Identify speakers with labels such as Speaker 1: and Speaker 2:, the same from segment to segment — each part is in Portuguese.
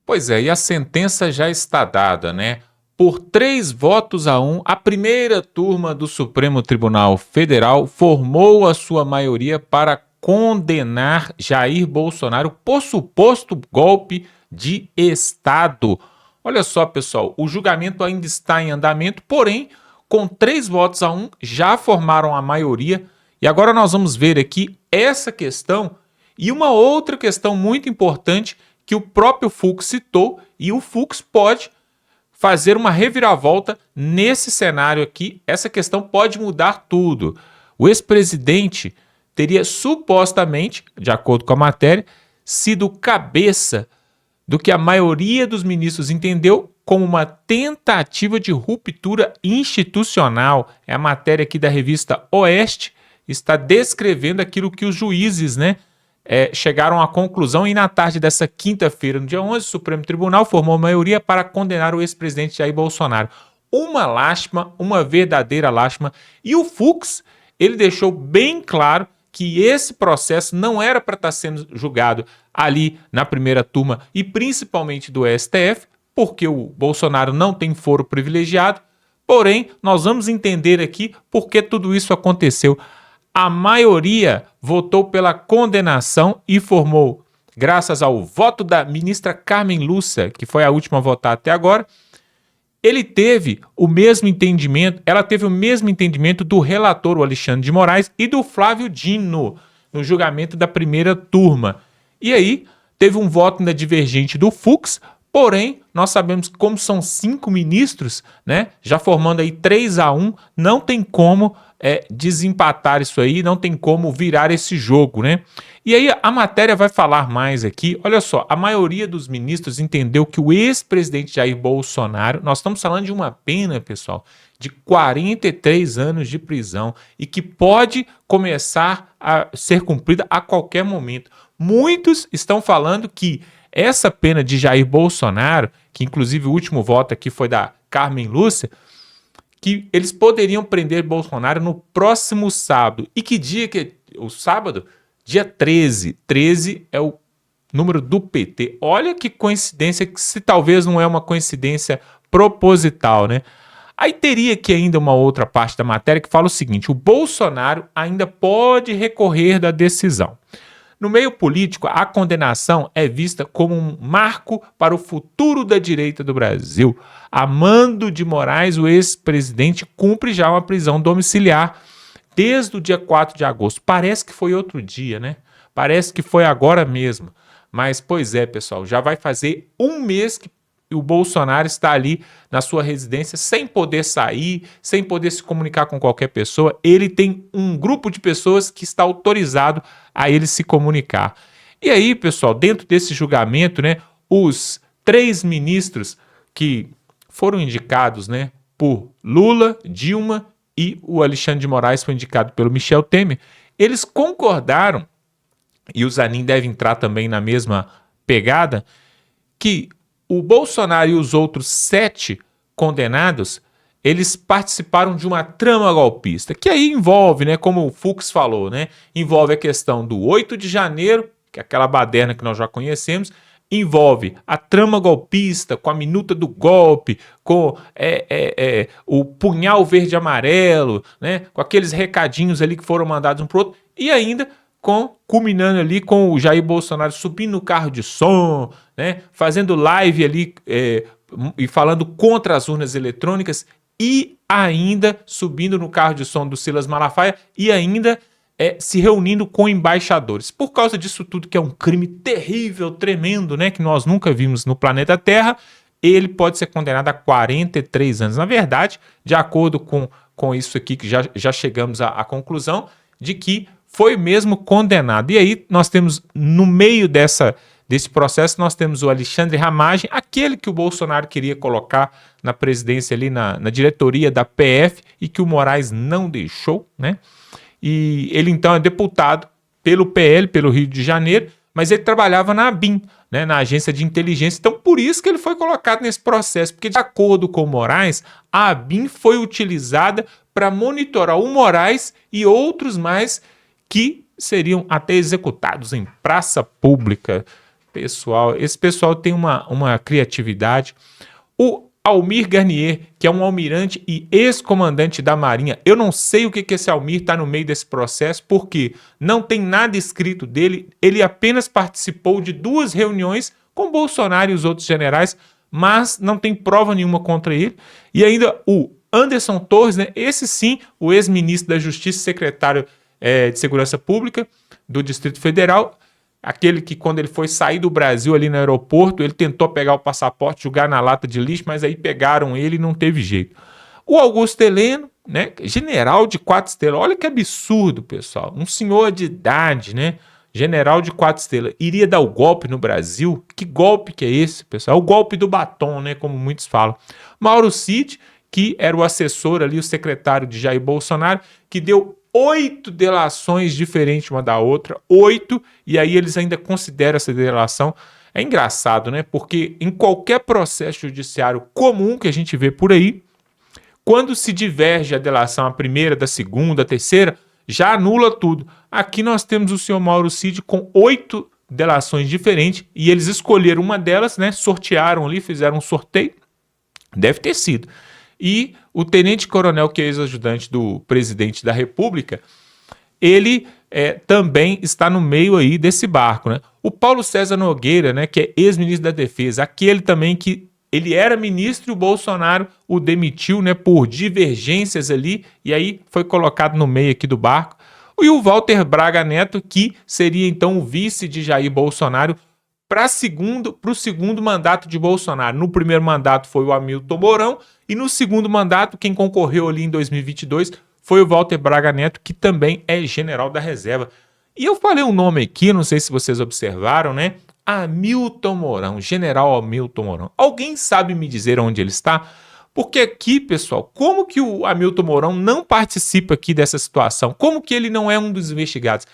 Speaker 1: Pois é, e a sentença já está dada, né? Por 3 votos a 1, a primeira turma do Supremo Tribunal Federal formou a sua maioria para condenar Jair Bolsonaro por suposto golpe de Estado. Olha só, pessoal, o julgamento ainda está em andamento, porém, com 3 votos a 1, já formaram a maioria. E agora nós vamos ver aqui essa questão e uma outra questão muito importante que o próprio Fux citou, e o Fux pode fazer uma reviravolta nesse cenário aqui. Essa questão pode mudar tudo. O ex-presidente teria supostamente, de acordo com a matéria, sido cabeça do que a maioria dos ministros entendeu como uma tentativa de ruptura institucional. É a matéria aqui da revista Oeste, está descrevendo aquilo que os juízes, chegaram à conclusão, e na tarde dessa quinta-feira, no dia 11, o Supremo Tribunal formou a maioria para condenar o ex-presidente Jair Bolsonaro. Uma lástima, uma verdadeira lástima, e o Fux, ele deixou bem claro que esse processo não era para estar sendo julgado ali na primeira turma e principalmente do STF, porque o Bolsonaro não tem foro privilegiado, porém, nós vamos entender aqui por que tudo isso aconteceu. A maioria votou pela condenação e formou, graças ao voto da ministra Carmen Lúcia, que foi a última a votar até agora, ela teve o mesmo entendimento do relator, o Alexandre de Moraes, e do Flávio Dino, no julgamento da primeira turma. E aí, teve um voto ainda divergente do Fux, porém, nós sabemos que como são 5 ministros, já formando aí 3-1, não tem como desempatar isso aí, não tem como virar esse jogo, E aí a matéria vai falar mais aqui. Olha só, a maioria dos ministros entendeu que o ex-presidente Jair Bolsonaro, nós estamos falando de uma pena, pessoal, de 43 anos de prisão e que pode começar a ser cumprida a qualquer momento. Muitos estão falando que essa pena de Jair Bolsonaro, que inclusive o último voto aqui foi da Carmen Lúcia, que eles poderiam prender Bolsonaro no próximo sábado. E que dia que é o sábado? Dia 13. 13 é o número do PT. Olha que coincidência, que se talvez não é uma coincidência proposital, Aí teria aqui ainda uma outra parte da matéria que fala o seguinte: o Bolsonaro ainda pode recorrer da decisão. No meio político, a condenação é vista como um marco para o futuro da direita do Brasil. Amando de Moraes, o ex-presidente, cumpre já uma prisão domiciliar desde o dia 4 de agosto. Parece que foi outro dia, Parece que foi agora mesmo. Mas, pois é, pessoal, já vai fazer um mês que o Bolsonaro está ali na sua residência sem poder sair, sem poder se comunicar com qualquer pessoa. Ele tem um grupo de pessoas que está autorizado a ele se comunicar. E aí, pessoal, dentro desse julgamento, os 3 ministros que foram indicados, por Lula, Dilma e o Alexandre de Moraes foi indicado pelo Michel Temer, eles concordaram, e o Zanin deve entrar também na mesma pegada, que o Bolsonaro e os outros 7 condenados, eles participaram de uma trama golpista, que aí envolve, como o Fux falou, envolve a questão do 8 de janeiro, que é aquela baderna que nós já conhecemos, envolve a trama golpista, com a minuta do golpe, com o punhal verde e amarelo, com aqueles recadinhos ali que foram mandados um para o outro, e ainda culminando ali com o Jair Bolsonaro subindo no carro de som, fazendo live ali e falando contra as urnas eletrônicas, e ainda subindo no carro de som do Silas Malafaia e ainda se reunindo com embaixadores. Por causa disso tudo, que é um crime terrível, tremendo, que nós nunca vimos no planeta Terra, ele pode ser condenado a 43 anos. Na verdade, de acordo com isso aqui, que já chegamos à conclusão de que foi mesmo condenado. E aí nós temos, no meio desse processo, nós temos o Alexandre Ramagem, aquele que o Bolsonaro queria colocar na presidência ali, na diretoria da PF, e que o Moraes não deixou, E ele então é deputado pelo PL, pelo Rio de Janeiro, mas ele trabalhava na ABIN, na agência de inteligência. Então, por isso que ele foi colocado nesse processo, porque de acordo com o Moraes, a ABIN foi utilizada para monitorar o Moraes e outros mais que seriam até executados em praça pública. Pessoal, esse pessoal tem uma criatividade. O Almir Garnier, que é um almirante e ex-comandante da Marinha, eu não sei o que esse Almir está no meio desse processo, porque não tem nada escrito dele, ele apenas participou de 2 reuniões com Bolsonaro e os outros generais, mas não tem prova nenhuma contra ele. E ainda o Anderson Torres, né, esse sim, o ex-ministro da Justiça, secretário de Segurança Pública do Distrito Federal, aquele que quando ele foi sair do Brasil ali no aeroporto, ele tentou pegar o passaporte, jogar na lata de lixo, mas aí pegaram ele e não teve jeito. O Augusto Heleno, né, general de 4 estrelas, olha que absurdo, pessoal, um senhor de idade, né, general de 4 estrelas, iria dar o golpe no Brasil? Que golpe que é esse, pessoal? É o golpe do batom, né, como muitos falam. Mauro Cid, que era o assessor ali, o secretário de Jair Bolsonaro, que deu 8 delações diferentes uma da outra, 8, e aí eles ainda consideram essa delação. É engraçado, né? Porque em qualquer processo judiciário comum que a gente vê por aí, quando se diverge a delação, a primeira, da segunda, a terceira, já anula tudo. Aqui nós temos o senhor Mauro Cid com 8 delações diferentes, e eles escolheram uma delas, né? Sortearam ali, fizeram um sorteio, deve ter sido. E o tenente-coronel, que é ex-ajudante do presidente da República, ele também está no meio aí desse barco, né? O Paulo César Nogueira, né, que é ex-ministro da Defesa, aquele também que ele era ministro e o Bolsonaro o demitiu, né, por divergências ali, e aí foi colocado no meio aqui do barco. E o Walter Braga Neto, que seria então o vice de Jair Bolsonaro para o segundo mandato de Bolsonaro. No primeiro mandato foi o Hamilton Mourão, e no segundo mandato, quem concorreu ali em 2022 foi o Walter Braga Neto, que também é general da reserva. E eu falei um nome aqui, não sei se vocês observaram, né? Hamilton Mourão, general Hamilton Mourão. Alguém sabe me dizer onde ele está? Porque aqui, pessoal, como que o Hamilton Mourão não participa aqui dessa situação? Como que ele não é um dos investigados?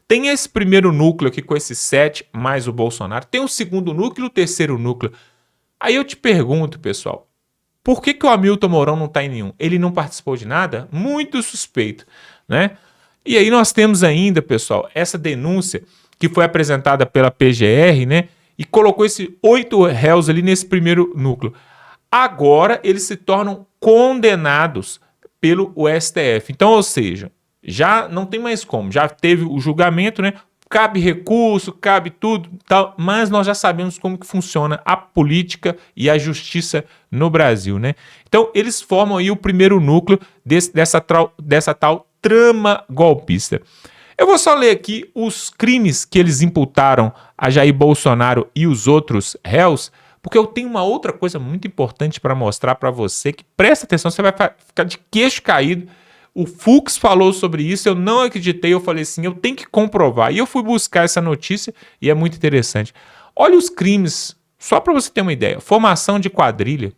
Speaker 1: Tem esse primeiro núcleo aqui com esses 7, mais o Bolsonaro. Tem o segundo núcleo e o terceiro núcleo. Aí eu te pergunto, pessoal, por que o Hamilton Mourão não está em nenhum? Ele não participou de nada? Muito suspeito, né? E aí nós temos ainda, pessoal, essa denúncia que foi apresentada pela PGR, né? E colocou esses 8 réus ali nesse primeiro núcleo. Agora eles se tornam condenados pelo STF. Então, ou seja, já não tem mais como. Já teve o julgamento, né? Cabe recurso, cabe tudo, tal, mas nós já sabemos como que funciona a política e a justiça no Brasil, né? Então, eles formam aí o primeiro núcleo dessa tal trama golpista. Eu vou só ler aqui os crimes que eles imputaram a Jair Bolsonaro e os outros réus, porque eu tenho uma outra coisa muito importante para mostrar para você, que presta atenção, você vai ficar de queixo caído. O Fux falou sobre isso, eu não acreditei, eu falei assim, eu tenho que comprovar. E eu fui buscar essa notícia e é muito interessante. Olha os crimes, só para você ter uma ideia. Formação de quadrilha.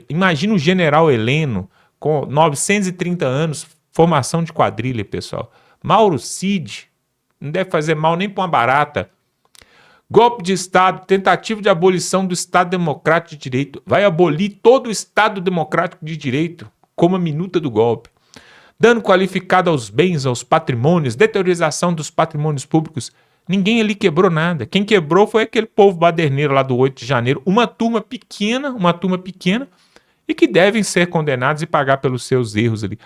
Speaker 1: Imagina o general Heleno com 930 anos, formação de quadrilha, pessoal. Mauro Cid, não deve fazer mal nem para uma barata. Golpe de Estado, tentativa de abolição do Estado Democrático de Direito. Vai abolir todo o Estado Democrático de Direito, como a minuta do golpe. Dano qualificado aos bens, aos patrimônios, deteriorização dos patrimônios públicos. Ninguém ali quebrou nada. Quem quebrou foi aquele povo baderneiro lá do 8 de janeiro. Uma turma pequena, e que devem ser condenados e pagar pelos seus erros ali.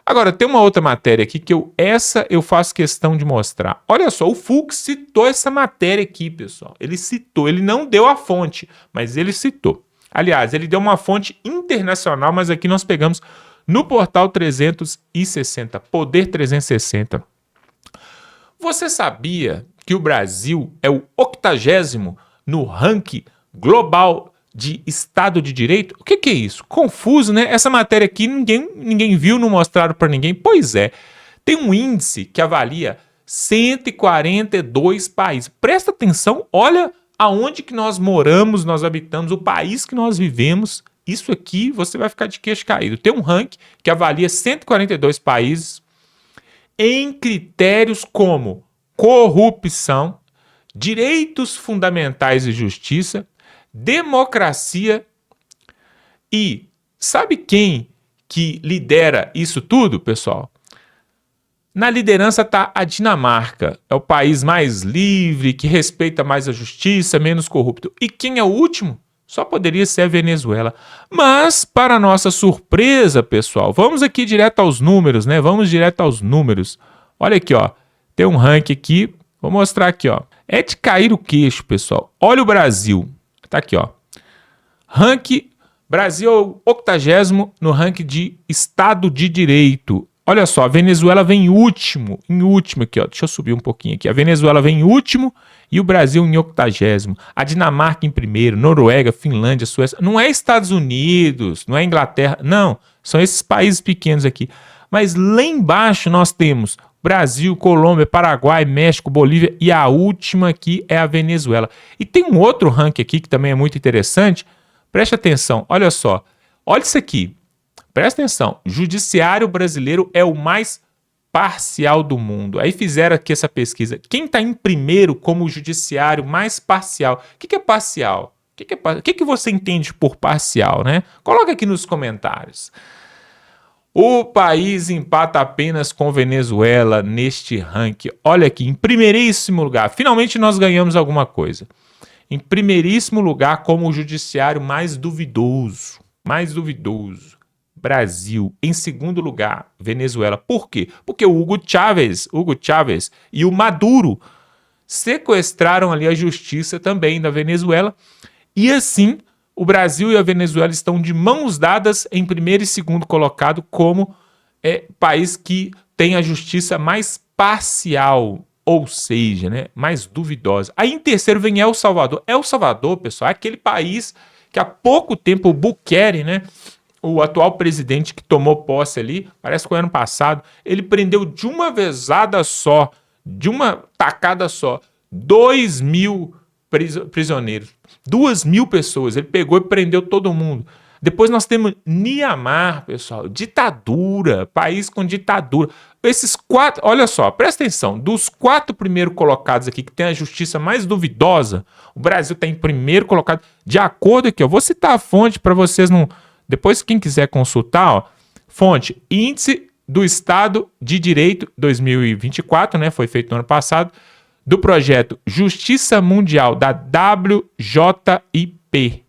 Speaker 1: Agora, tem uma outra matéria aqui que eu faço questão de mostrar. Olha só, o Fux citou essa matéria aqui, pessoal. Ele citou, ele não deu a fonte, mas ele citou. Aliás, ele deu uma fonte internacional, mas aqui nós pegamos no portal 360, Poder 360. Você sabia que o Brasil é o 80º no ranking global de Estado de Direito? O que é isso? Confuso, né? Essa matéria aqui ninguém viu, não mostraram para ninguém. Pois é, tem um índice que avalia 142 países. Presta atenção, olha aonde que nós moramos, nós habitamos, o país que nós vivemos. Isso aqui você vai ficar de queixo caído. Tem um ranking que avalia 142 países em critérios como corrupção, direitos fundamentais e justiça, democracia. E sabe quem que lidera isso tudo, pessoal? Na liderança está a Dinamarca. É o país mais livre, que respeita mais a justiça, menos corrupto. E quem é o último? Só poderia ser a Venezuela. Mas, para nossa surpresa, pessoal, vamos aqui direto aos números, né? Vamos direto aos números. Olha aqui, ó. Tem um ranking aqui. Vou mostrar aqui, ó. É de cair o queixo, pessoal. Olha o Brasil. Tá aqui, ó. Ranking Brasil é o 80º no ranking de Estado de Direito. Olha só, a Venezuela vem em último aqui, ó. Deixa eu subir um pouquinho aqui. A Venezuela vem em último e o Brasil em 80º. A Dinamarca em primeiro, Noruega, Finlândia, Suécia. Não é Estados Unidos, não é Inglaterra, não. São esses países pequenos aqui. Mas lá embaixo nós temos Brasil, Colômbia, Paraguai, México, Bolívia e a última aqui é a Venezuela. E tem um outro ranking aqui que também é muito interessante. Preste atenção, olha só. Olha isso aqui. Presta atenção, o judiciário brasileiro é o mais parcial do mundo. Aí fizeram aqui essa pesquisa. Quem está em primeiro como o judiciário mais parcial? O que é parcial? O que você entende por parcial, né? Coloca aqui nos comentários. O país empata apenas com Venezuela neste ranking. Olha aqui, em primeiríssimo lugar. Finalmente nós ganhamos alguma coisa. Em primeiríssimo lugar como o judiciário mais duvidoso. Brasil. Em segundo lugar, Venezuela. Por quê? Porque o Hugo Chávez e o Maduro sequestraram ali a justiça também da Venezuela. E assim, o Brasil e a Venezuela estão de mãos dadas em primeiro e segundo colocado como país que tem a justiça mais parcial, ou seja, né, mais duvidosa. Aí em terceiro vem El Salvador. El Salvador, pessoal, é aquele país que há pouco tempo o Bukele, né, o atual presidente que tomou posse ali, parece que foi ano passado, ele prendeu de uma vezada só, de uma tacada só, 2.000 prisioneiros. 2.000 pessoas. Ele pegou e prendeu todo mundo. Depois nós temos Mianmar, pessoal. Ditadura. País com ditadura. Esses 4... Olha só, presta atenção. Dos 4 primeiros colocados aqui, que tem a justiça mais duvidosa, o Brasil está em primeiro colocado. De acordo aqui, eu vou citar a fonte para vocês não... Depois, quem quiser consultar, ó, fonte, Índice do Estado de Direito 2024, né, foi feito no ano passado, do projeto Justiça Mundial da WJIP,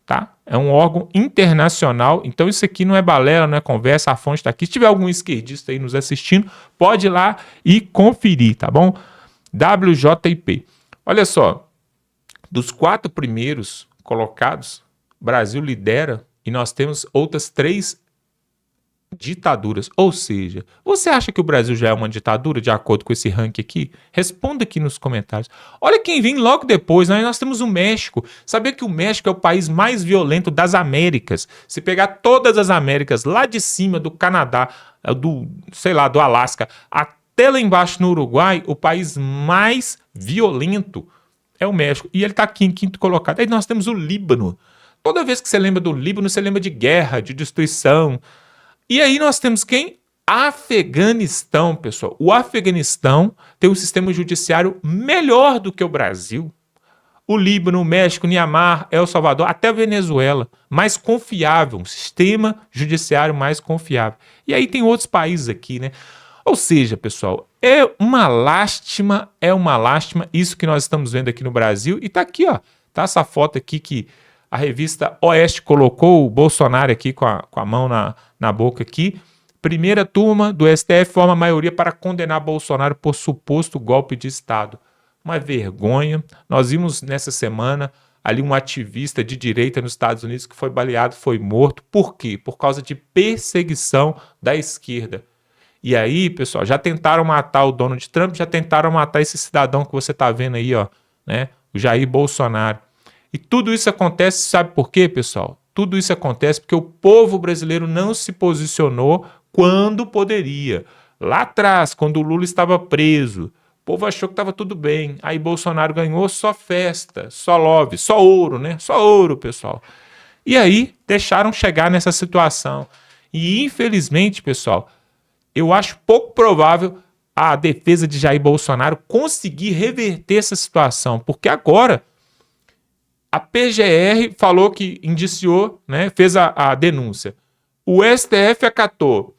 Speaker 1: tá? É um órgão internacional, então isso aqui não é balela, não é conversa, a fonte está aqui. Se tiver algum esquerdista aí nos assistindo, pode ir lá e conferir, tá bom? WJIP. Olha só, dos 4 primeiros colocados, o Brasil lidera e nós temos outras 3 ditaduras. Ou seja, você acha que o Brasil já é uma ditadura de acordo com esse ranking aqui? Responda aqui nos comentários. Olha quem vem logo depois, né? Nós temos o México. Sabia que o México é o país mais violento das Américas? Se pegar todas as Américas, lá de cima do Canadá, do Alasca, até lá embaixo no Uruguai, o país mais violento é o México. E ele está aqui em 5º colocado. Aí nós temos o Líbano. Toda vez que você lembra do Líbano, você lembra de guerra, de destruição. E aí nós temos quem? Afeganistão, pessoal. O Afeganistão tem um sistema judiciário melhor do que o Brasil. O Líbano, o México, Mianmar, El Salvador, até a Venezuela. Mais confiável, um sistema judiciário mais confiável. E aí tem outros países aqui, né? Ou seja, pessoal, é uma lástima isso que nós estamos vendo aqui no Brasil. E tá aqui, ó. Tá essa foto aqui que a revista Oeste colocou o Bolsonaro aqui com a mão na boca aqui. Primeira turma do STF forma a maioria para condenar Bolsonaro por suposto golpe de Estado. Uma vergonha. Nós vimos nessa semana ali um ativista de direita nos Estados Unidos que foi baleado, foi morto. Por quê? Por causa de perseguição da esquerda. E aí, pessoal, já tentaram matar o Donald Trump, já tentaram matar esse cidadão que você está vendo aí, ó, né? O Jair Bolsonaro. E tudo isso acontece, sabe por quê, pessoal? Tudo isso acontece porque o povo brasileiro não se posicionou quando poderia. Lá atrás, quando o Lula estava preso, o povo achou que estava tudo bem. Aí Bolsonaro ganhou, só festa, só love, só ouro, né? Só ouro, pessoal. E aí, deixaram chegar nessa situação. E, infelizmente, pessoal, eu acho pouco provável a defesa de Jair Bolsonaro conseguir reverter essa situação, porque agora a PGR falou que indiciou, né, fez a denúncia. O STF acatou.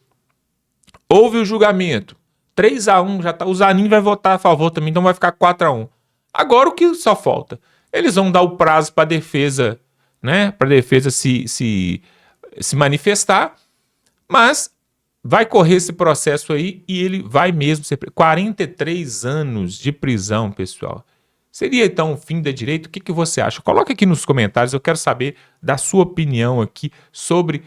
Speaker 1: Houve o julgamento. 3-1, já tá, o Zanin vai votar a favor também, então vai ficar 4-1. Agora o que só falta? Eles vão dar o prazo para a defesa, né? Para a defesa se manifestar, mas vai correr esse processo aí e ele vai mesmo ser 43 anos de prisão, pessoal. Seria então o fim da direita? O que você acha? Coloca aqui nos comentários, eu quero saber da sua opinião aqui sobre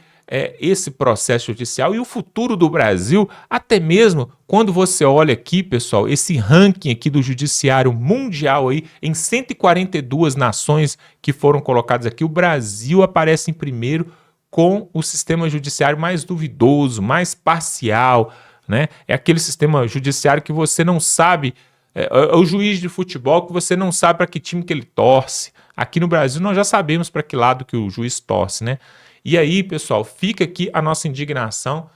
Speaker 1: esse processo judicial e o futuro do Brasil, até mesmo quando você olha aqui, pessoal, esse ranking aqui do judiciário mundial aí, em 142 nações que foram colocadas aqui, o Brasil aparece em primeiro com o sistema judiciário mais duvidoso, mais parcial, né? É aquele sistema judiciário que você não sabe, é o juiz de futebol que você não sabe para que time que ele torce. Aqui no Brasil nós já sabemos para que lado que o juiz torce, né? E aí, pessoal, fica aqui a nossa indignação,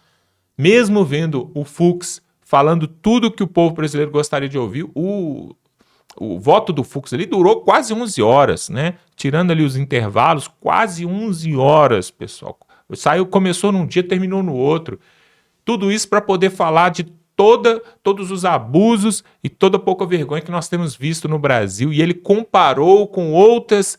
Speaker 1: mesmo vendo o Fux falando tudo que o povo brasileiro gostaria de ouvir, o voto do Fux ali durou quase 11 horas, né? Tirando ali os intervalos, quase 11 horas, pessoal. Começou num dia, terminou no outro. Tudo isso para poder falar de todos os abusos e toda a pouca vergonha que nós temos visto no Brasil. E ele comparou com outras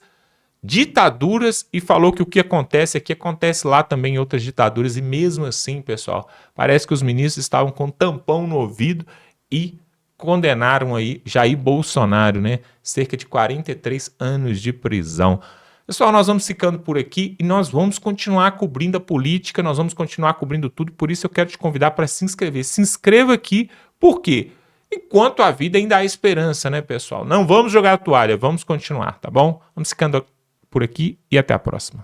Speaker 1: ditaduras e falou que o que acontece aqui acontece lá também em outras ditaduras. E mesmo assim, pessoal, parece que os ministros estavam com tampão no ouvido e condenaram aí Jair Bolsonaro, né? Cerca de 43 anos de prisão. Pessoal, nós vamos ficando por aqui e nós vamos continuar cobrindo a política, nós vamos continuar cobrindo tudo, por isso eu quero te convidar para se inscrever. Se inscreva aqui, por quê? Enquanto a vida ainda há esperança, né, pessoal? Não vamos jogar a toalha, vamos continuar, tá bom? Vamos ficando por aqui e até a próxima.